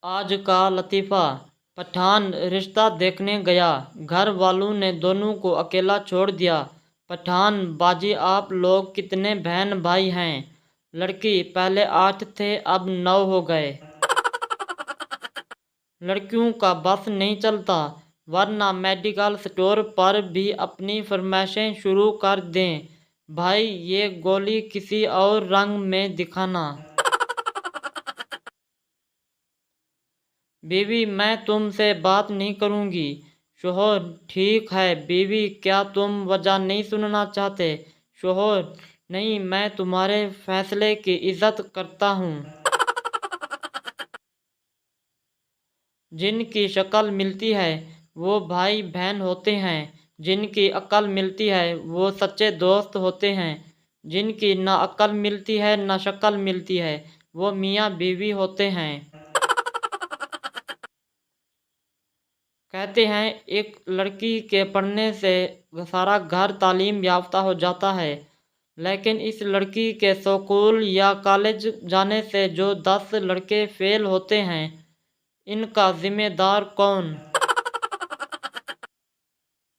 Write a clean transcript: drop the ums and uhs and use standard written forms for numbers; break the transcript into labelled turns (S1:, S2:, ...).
S1: آج کا لطیفہ۔ پٹھان رشتہ دیکھنے گیا، گھر والوں نے دونوں کو اکیلا چھوڑ دیا۔ پٹھان: باجی آپ لوگ کتنے بہن بھائی ہیں؟ لڑکی: پہلے 8 تھے اب 9 ہو گئے۔ لڑکیوں کا بس نہیں چلتا، ورنہ میڈیکل سٹور پر بھی اپنی فرمائشیں شروع کر دیں۔ بھائی یہ گولی کسی اور رنگ میں دکھانا۔ بیوی: میں تم سے بات نہیں کروں گی۔ شوہر: ٹھیک ہے بیوی کیا تم وجہ نہیں سننا چاہتے؟ شوہر: نہیں، میں تمہارے فیصلے کی عزت کرتا ہوں۔ جن کی شکل ملتی ہے وہ بھائی بہن ہوتے ہیں، جن کی عقل ملتی ہے وہ سچے دوست ہوتے ہیں، جن کی نہ عقل ملتی ہے نہ شکل ملتی ہے وہ میاں بیوی ہوتے ہیں۔ کہتے ہیں ایک لڑکی کے پڑھنے سے سارا گھر تعلیم یافتہ ہو جاتا ہے، لیکن اس لڑکی کے سکول یا کالج جانے سے جو 10 لڑکے فیل ہوتے ہیں، ان کا ذمہ دار کون؟